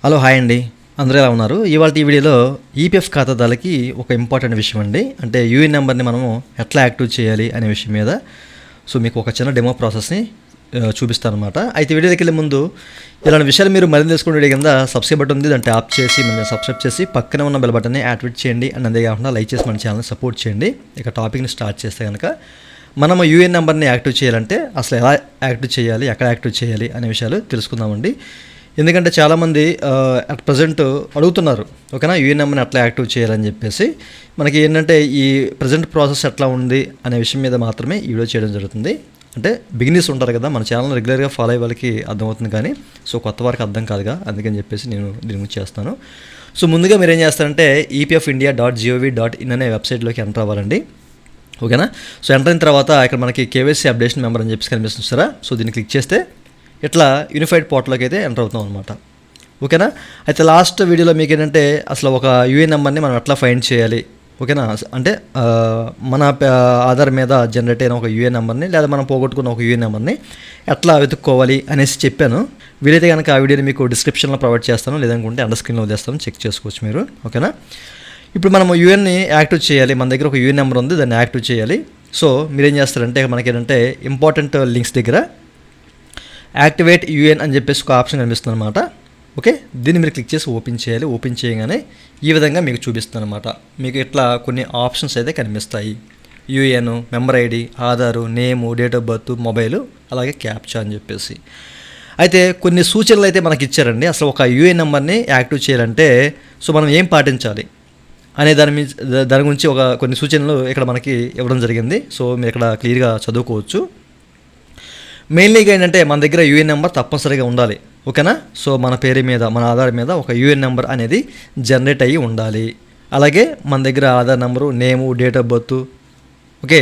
Hello hi అండి, అందరూ ఎలా ఉన్నారు? ఇవాళ ఈ వీడియోలో ఈపీఎఫ్ ఖాతాదారులకి ఒక ఇంపార్టెంట్ విషయం అండి. అంటే యూఏఎన్ నెంబర్ని మనము ఎట్లా యాక్టివ్ చేయాలి అనే విషయం మీద మీకు ఒక చిన్న డెమో ప్రాసెస్ని చూపిస్తాను అనమాట. అయితే వీడియోకి వెళ్ళే ముందు ఇలాంటి విషయాలు మీరు మరింత తెలుసుకునే వీడియో కింద సబ్స్క్రైబ్ బటన్ ఉంది, దాన్ని ట్యాప్ చేసి మన సబ్స్క్రైబ్ చేసి పక్కన ఉన్న బెల్ బటన్ని యాక్టివేట్ చేయండి. అండ్ అంతే కాకుండా లైక్ చేసి మన ఛానల్ని సపోర్ట్ చేయండి. ఇక టాపిక్ని స్టార్ట్ చేస్తే కనుక మనము యూఏఎన్ నెంబర్ని యాక్టివ్ చేయాలంటే అసలు ఎలా యాక్టివ్ చేయాలి, ఎక్కడ యాక్టివ్ చేయాలి అనే విషయాలు తెలుసుకుందామండి. ఎందుకంటే చాలామంది అట్ ప్రజెంట్ అడుగుతున్నారు, ఓకేనా, యూఏఎన్ నెంబర్ని ఎట్లా యాక్టివ్ చేయాలని చెప్పేసి. మనకి ఏంటంటే ఈ ప్రజెంట్ ప్రాసెస్ ఎట్లా ఉంది అనే విషయం మీద మాత్రమే ఈ వీడియో చేయడం జరుగుతుంది. అంటే బిగినర్స్ ఉంటారు కదా, మన ఛానల్ రెగ్యులర్గా ఫాలో అయ్యే వాళ్ళకి అర్థమవుతుంది, కానీ కొత్త వారికి అర్థం కాదుగా, అందుకని చెప్పేసి నేను దీని గురించి చేస్తాను. ముందుగా మీరు ఏం చేస్తారంటే EPFindia.gov.in అనే వెబ్సైట్లోకి ఎంటర్ అవ్వాలండి, ఓకేనా. ఎంటర్ అయిన తర్వాత ఇక్కడ మనకి కేవైసీ అప్డేషన్ మెంబర్ అని చెప్పేసి కనిపిస్తుంది సారా. దీన్ని క్లిక్ చేస్తే ఇట్లా యూనిఫైడ్ పోర్టల్లోకి అయితే ఎంటర్ అవుతాం అనమాట, ఓకేనా. అయితే లాస్ట్ వీడియోలో మీకు ఏంటంటే అసలు ఒక యూఏఎన్ నెంబర్ని మనం ఎట్లా ఫైండ్ చేయాలి, ఓకేనా, అంటే మన ఆధార్ మీద జనరేట్ అయిన ఒక యూఏఎన్ నెంబర్ని లేదా మనం పోగొట్టుకున్న ఒక యూఏఎన్ నెంబర్ని ఎట్లా వెతుక్కోవాలి అనేసి చెప్పాను. వీలైతే కనుక ఆ వీడియోని మీకు డిస్క్రిప్షన్లో ప్రొవైడ్ చేస్తాను, లేదనుకుంటే అండర్ స్క్రీన్లో వదిలేస్తాను, చెక్ చేసుకోవచ్చు మీరు, ఓకేనా. ఇప్పుడు మనం యూఏఎన్ని యాక్టివ్ చేయాలి, మన దగ్గర ఒక యూఏఎన్ నెంబర్ ఉంది, దాన్ని యాక్టివ్ చేయాలి. మీరేం చేస్తారంటే మనకి ఏంటంటే ఇంపార్టెంట్ లింక్స్ దగ్గర యాక్టివేట్ యూఏఎన్ అని చెప్పేసి ఒక ఆప్షన్ కనిపిస్తుంది అనమాట, ఓకే. దీన్ని మీరు క్లిక్ చేసి ఓపెన్ చేయాలి. ఓపెన్ చేయగానే ఈ విధంగా మీకు చూపిస్తుంది అనమాట. మీకు ఇట్లా కొన్ని ఆప్షన్స్ అయితే కనిపిస్తాయి: UAN, member ID, Aadhaar, name, date of birth, mobile, అలాగే క్యాప్చా అని చెప్పేసి. అయితే కొన్ని సూచనలు అయితే మనకి ఇచ్చారండి. అసలు ఒక యూఏఎన్ నెంబర్ని యాక్టివ్ చేయాలంటే మనం ఏం పాటించాలి అనే దాని గురించి కొన్ని సూచనలు ఇక్కడ మనకి ఇవ్వడం జరిగింది. మీరు ఇక్కడ క్లియర్గా చదువుకోవచ్చు. మెయిన్లీగా ఏంటంటే మన దగ్గర యూఏఎన్ నెంబర్ తప్పనిసరిగా ఉండాలి, ఓకేనా. మన పేరు మీద, మన ఆధార్ మీద ఒక యూఏఎన్ నెంబర్ అనేది జనరేట్ అయ్యి ఉండాలి. అలాగే మన దగ్గర Aadhaar number, name, date of birth, okay.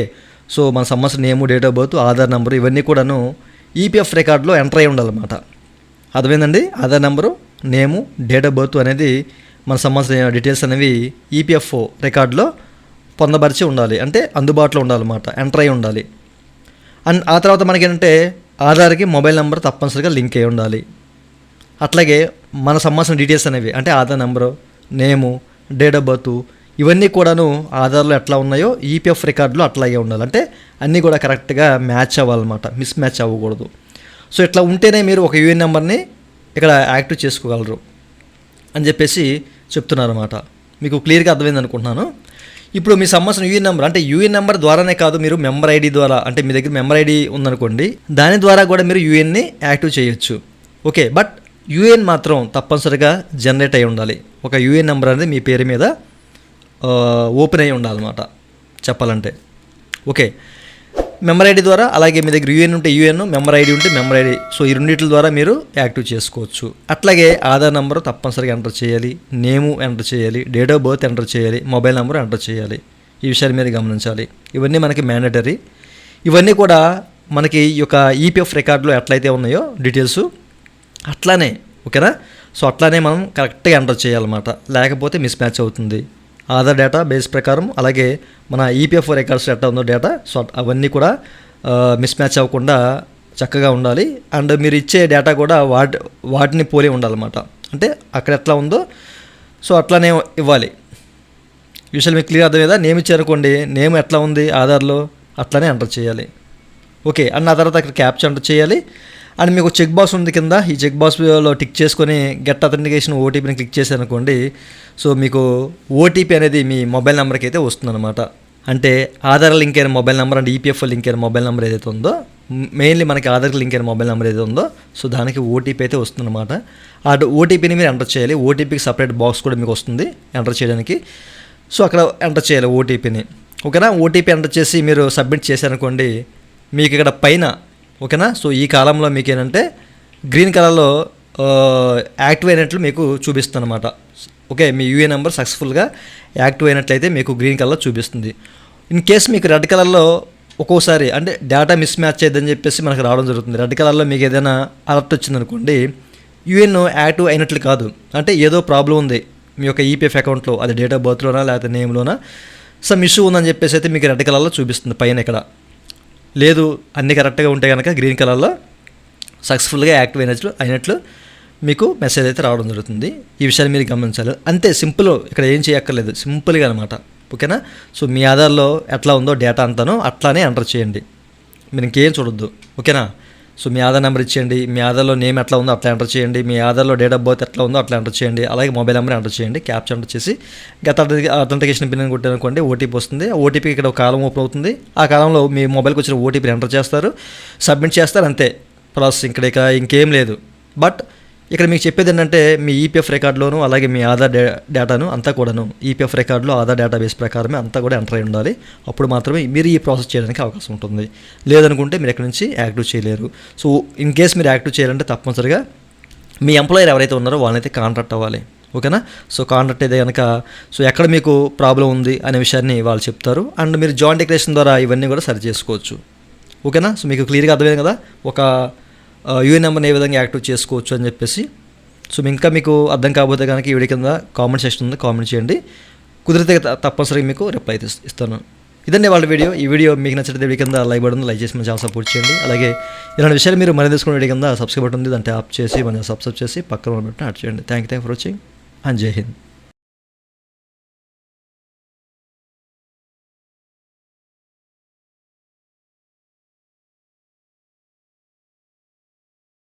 మన సంవత్సరం name, date of birth, Aadhaar number ఇవన్నీ కూడాను ఈపీఎఫ్ రికార్డులో ఎంటర్ అయ్యి ఉండాలన్నమాట. అర్థమైందండి? Aadhaar number, name, date of birth అనేది మన సంవత్సరం డీటెయిల్స్ అనేవి ఈపీఎఫ్ రికార్డులో పొందపరిచి ఉండాలి, అంటే అందుబాటులో ఉండాలన్నమాట, ఎంటర్ అయ్యి ఉండాలి. అండ్ ఆ తర్వాత మనకేంటంటే ఆధార్కి మొబైల్ నెంబర్ తప్పనిసరిగా లింక్ అయి ఉండాలి. అట్లాగే మన సంబంధించిన డీటెయిల్స్ అనేవి, అంటే Aadhaar number, name, date of birth ఇవన్నీ కూడాను ఆధార్లో ఎట్లా ఉన్నాయో ఈపీఎఫ్ రికార్డులో అట్లాగే ఉండాలి. అంటే అన్నీ కూడా కరెక్ట్గా మ్యాచ్ అవ్వాలన్నమాట, మిస్ మ్యాచ్ అవ్వకూడదు. ఇట్లా ఉంటేనే మీరు ఒక యూఏఎన్ నెంబర్ని ఇక్కడ యాక్టివ్ చేసుకోగలరు అని చెప్పేసి చెప్తున్నారు అన్నమాట. మీకు క్లియర్గా అర్థమైంది అనుకుంటున్నాను. ఇప్పుడు మీ సంబంధించిన యూఏఎన్ నెంబర్, అంటే యూఏఎన్ నెంబర్ ద్వారానే కాదు, మీరు మెంబర్ ఐడి ద్వారా, అంటే మీ దగ్గర మెంబర్ ఐడి ఉందనుకోండి, దాని ద్వారా కూడా మీరు యూఏఎన్ని యాక్టివ్ చేయొచ్చు, ఓకే. బట్ యూఏఎన్ మాత్రం తప్పనిసరిగా జనరేట్ అయి ఉండాలి. ఒక యూఏఎన్ నెంబర్ అనేది మీ పేరు మీద ఓపెన్ అయి ఉండాలన్నమాట చెప్పాలంటే, ఓకే. మెంబర్ ఐడి ద్వారా, అలాగే మీ దగ్గర యూఏఎన్ ఉంటే యూఏఎన్, మెంబర్ ఐడి ఉంటే మెంబర్ ఐడి, ఈ రెండింటి ద్వారా మీరు యాక్టివ్ చేసుకోవచ్చు. అట్లాగే ఆధార్ నెంబరు తప్పనిసరిగా ఎంటర్ చేయాలి, నేము ఎంటర్ చేయాలి, డేట్ ఆఫ్ బర్త్ ఎంటర్ చేయాలి, మొబైల్ నెంబరు ఎంటర్ చేయాలి. ఈ విషయాలు మీరు గమనించాలి. ఇవన్నీ మనకి మ్యాండేటరీ. ఇవన్నీ కూడా మనకి ఈ యొక్క ఈపీఎఫ్ రికార్డులో ఎట్లయితే ఉన్నాయో డీటెయిల్స్ అట్లానే, ఓకేనా. అట్లానే మనం కరెక్ట్గా ఎంటర్ చేయాలన్నమాట, లేకపోతే మిస్ మ్యాచ్ అవుతుంది. ఆధార్ డేటా బేస్ ప్రకారం, అలాగే మన ఈపీఎఫ్ రికార్డ్స్ ఎట్లా ఉందో డేటా, అవన్నీ కూడా మిస్ మ్యాచ్ అవ్వకుండా చక్కగా ఉండాలి. అండ్ మీరు ఇచ్చే డేటా కూడా వాటిని పోలి ఉండాలన్నమాట, అంటే అక్కడ ఎట్లా ఉందో అట్లానే ఇవ్వాలి. విషయాలు మీకు క్లియర్ అర్థమేదా? నేమ్ ఇచ్చారనుకోండి, నేమ్ ఎట్లా ఉంది ఆధార్లో అట్లానే ఎంటర్ చేయాలి, ఓకే. అండ్ ఆ తర్వాత అక్కడ క్యాప్చా ఎంటర్ చేయాలి. అండ్ మీకు చెక్ బాక్స్ ఉంది కింద, ఈ చెక్ బాక్స్లో టిక్ చేసుకొని గెట్ అథెంటికేషన్ ఓటీపీని క్లిక్ చేశారనుకోండి, మీకు ఓటీపీ అనేది మీ మొబైల్ నెంబర్కి అయితే వస్తుందన్నమాట. అంటే ఆధార్ లింక్ అయిన మొబైల్ నెంబర్, అంటే ఈపీఎఫ్ లింక్ అయిన మొబైల్ నెంబర్ ఏదైతే ఉందో, మెయిన్లీ మనకి ఆధార్కి లింక్ అయిన మొబైల్ నెంబర్ ఏదైతే ఉందో దానికి ఓటీపీ అయితే వస్తుందన్నమాట. ఆ ఓటీపీని మీరు ఎంటర్ చేయాలి. ఓటీపీకి సపరేట్ బాక్స్ కూడా మీకు వస్తుంది ఎంటర్ చేయడానికి. అక్కడ ఎంటర్ చేయాలి ఓటీపీని, ఓకేనా. ఓటీపీ ఎంటర్ చేసి మీరు సబ్మిట్ చేశారనుకోండి, మీకు ఇక్కడ పైన, ఓకేనా. ఈ కాలంలో మీకు ఏంటంటే గ్రీన్ కలర్లో యాక్టివ్ అయినట్లు మీకు చూపిస్తుంది అనమాట, ఓకే. మీ యూఏఎన్ నెంబర్ సక్సెస్ఫుల్గా యాక్టివ్ అయినట్లయితే మీకు గ్రీన్ కలర్లో చూపిస్తుంది. ఇన్ కేస్ మీకు రెడ్ కలర్లో ఒక్కోసారి అంటే డేటా మిస్ మ్యాచ్ అయ్యిందని చెప్పేసి మనకు రావడం జరుగుతుంది. రెడ్ కలర్లో మీకు ఏదైనా అలర్ట్ వచ్చిందనుకోండి, యూఏఎన్ యాక్టివ్ అయినట్లు కాదు, అంటే ఏదో ప్రాబ్లం ఉంది మీ యొక్క ఈపీఎఫ్ అకౌంట్లో, అది డేట్ ఆఫ్ బర్త్లోనా లేకపోతే నేమ్లోనా సమ్ ఇష్యూ ఉందని చెప్పేసి అయితే మీకు రెడ్ కలర్లో చూపిస్తుంది పైన. ఇక్కడ లేదు, అన్నీ కరెక్ట్గా ఉంటే కనుక గ్రీన్ కలర్లో సక్సెస్ఫుల్గా యాక్టివ్ అయినట్లు మీకు మెసేజ్ అయితే రావడం జరుగుతుంది. ఈ విషయాన్ని మీరు గమనించాలి. అంతే సింపుల్, ఇక్కడ ఏం చేయక్కర్లేదు, సింపుల్గా అనమాట. ఓకేనా? సో మీ ఆధార్లో ఎట్లా ఉందో డేటా అంతానో అట్లానే ఎంటర్ చేయండి, మీరు ఇంకేం చూడొద్దు. ఓకేనా? సో మీ ఆధార్ నెంబర్ ఇచ్చేయండి, మీ ఆధార్లో నేమ్ ఎట్లా ఉందో అట్లా ఎంటర్ చేయండి, మీ ఆధార్లో డేట్ ఆఫ్ బర్త్ ఎట్లా ఉందో అట్లా ఎంటర్ చేయండి, అలాగే మొబైల్ నెంబర్ ఎంటర్ చేయండి, క్యాప్చర్ ఎంటర్ చేసి గత అథెంటికేషన్ పిన్ కొట్టారనుకోండి, ఓటీపీ వస్తుంది. ఓటీపీ ఇక్కడ ఒక కాలం ఓపెన్ అవుతుంది. ఆ కాలంలో మీ మొబైల్కి వచ్చిన ఓటీపీని ఎంటర్ చేస్తారు, సబ్మిట్ చేస్తారు, అంతే ప్రాసెస్. ఇక్కడ ఇంకేం లేదు. బట్ ఇక్కడ మీకు చెప్పేది ఏంటంటే మీ ఈపీఎఫ్ రికార్డులోను అలాగే మీ ఆధార్ డేటాను అంతా కూడాను ఈపీఎఫ్ రికార్డులో ఆధార్ డేటాబేస్ ప్రకారమే అంతా కూడా ఎంటర్ అయి ఉండాలి. అప్పుడు మాత్రమే మీరు ఈ ప్రాసెస్ చేయడానికి అవకాశం ఉంటుంది. లేదనుకుంటే మీరు ఎక్కడి నుంచి యాక్టివ్ చేయలేరు. సో ఇన్ కేస్ మీరు యాక్టివ్ చేయాలంటే తప్పనిసరిగా మీ ఎంప్లాయర్ ఎవరైతే ఉన్నారో వాళ్ళనైతే కాంటాక్ట్ అవ్వాలి. ఓకేనా? సో కాంటాక్ట్ అయితే కనుక సో ఎక్కడ మీకు ప్రాబ్లం ఉంది అనే విషయాన్ని వాళ్ళు చెప్తారు. అండ్ మీరు జాయింట్ డిక్లరేషన్ ద్వారా ఇవన్నీ కూడా సరి చేసుకోవచ్చు. ఓకేనా? సో మీకు క్లియర్గా అర్థమైంది కదా ఒక యూఏఎన్ నెంబర్ని ఏ విధంగా యాక్టివ్ చేసుకోవచ్చు అని చెప్పేసి. సో ఇంకా మీకు అర్థం కాకపోతే కనుక ఈ వీడియో కింద కామెంట్ సెక్షన్ ఉంది, కామెంట్ చేయండి. కుదిరితే తప్పనిసరిగా మీకు రిప్లై అయితే ఇస్తాను. ఇదండి వాళ్ళ వీడియో. ఈ వీడియో మీకు నచ్చితే వీడియో కింద లైక్ బటన్ లైక్ చేసి మన ఛానల్ సపోర్ట్ చేయండి. అలాగే ఇలాంటి విషయాలు మీరు మరీ తెలుసుకున్న వీడియో కింద సబ్స్క్రైబ్ బటన్ ఉంది, దాన్ని ట్యాప్ చేసి మన సబ్స్క్రైబ్ చేసి పక్కన బటన్ యాడ్ చేయండి. Thank you for watching and జై హింద్.